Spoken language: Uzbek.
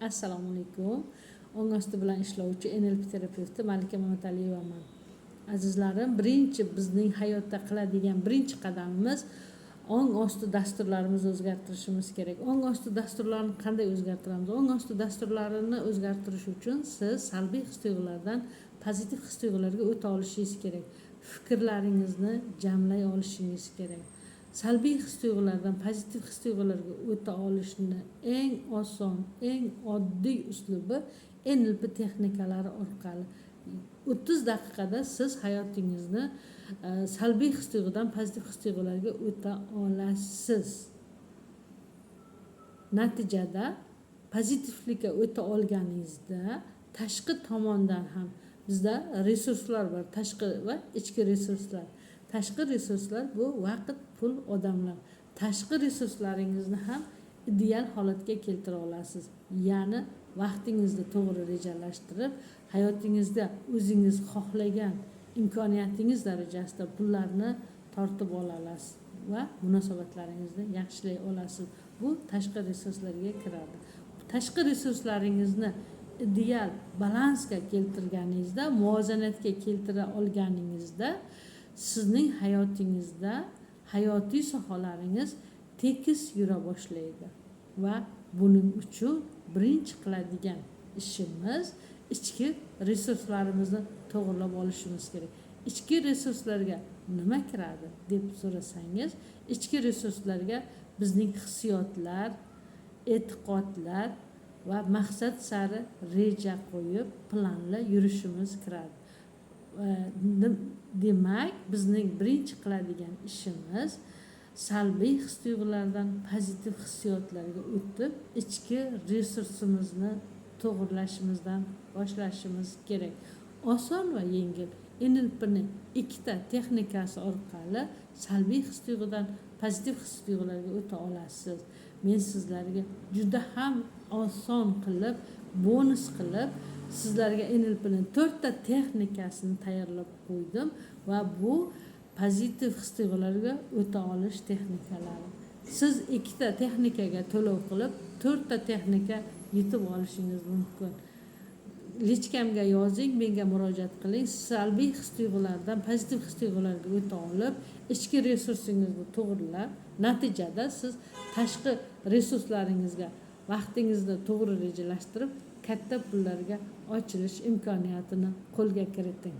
Assalomu alaykum. Ong osti bilan ishlovchi NLP terapevti Malika Mamatayevaman. Azizlarim, bizning hayotda qiladigan birinchi qadamimiz ong osti dasturlarimizni o'zgartirishimiz kerak. Ong osti dasturlarini qanday o'zgartiramiz? Ong osti dasturlarini o'zgartirish uchun siz salbiy his-tuyg'ulardan pozitiv his-tuyg'ularga o'ta olishingiz kerak. Fikrlaringizni jamlay olishingiz kerak. Salbiy his-tuyg'ulardan pozitiv his-tuyg'ularga o'ta olishni eng oson, eng oddiy uslubi NLP texnikalari orqali 30 daqiqada siz hayotingizni salbiy his-tuyg'udan pozitiv his-tuyg'ularga o'ta olasiz. Natijada pozitivlikka o'ta olganingizda tashqi tomondan ham bizda resurslar bor, tashqi va ichki resurslar. Tashqi resurslar bu vaqt, pul, odamlar. Tashqi resurslaringizni ham ideal holatga keltira olasiz. Ya'ni vaqtingizni to'g'ri rejalashtirib, hayotingizda o'zingiz xohlagan imkoniyatingiz darajasida pullarni tortib olasiz va munosabatlaringizni yaxshilay olasiz. Bu tashqi resurslarga kiradi. Tashqi resurslaringizni ideal balansga keltirganingizda, muvozanatga keltira olganingizda sizning hayotingizda hayotiy sohalaringiz tekis yura boshlaydi va buning uchun birinchi qiladigan ishimiz ichki resurslarimizni to'g'rilab olishimiz kerak. Ichki resurslarga nima kiradi deb so'rasangiz, ichki resurslarga bizning hissiyotlar, e'tiqodlar va maqsad sari reja qo'yib, planla yurishimiz kiradi. Demak, bizning birinchi qiladigan ishimiz salbiy his-tuyg'ulardan pozitiv hissiyotlarga o'tib, ichki resursimizni to'g'irlashimizdan boshlashimiz kerak. Oson va yengil. NLPning ikkita texnikasi orqali salbiy his-tuyg'udan pozitiv his-tuyg'ularga o'ta olasiz. Men sizlarga juda ham oson qilib, bonus qilib sizlarga NLPning 4 ta texnikasini tayyorlab qo'ydim va bu pozitiv his-tuyg'ularga o'ta olish texnikalari. Siz 2 ta texnikaga to'lov qilib 4 ta texnika yetib olishingiz mumkin. Lichkamga yozing, menga murojaat qiling. Salbiy his-tuyg'ulardan pozitiv his-tuyg'ularga o'ta olib, ichki resursingizni to'g'rilab, natijada siz tashqi resurslaringizga vaqtingizni to'g'ri rejalashtirib, katta pullarga ochilish imkoniyatini qo'lga kiriting.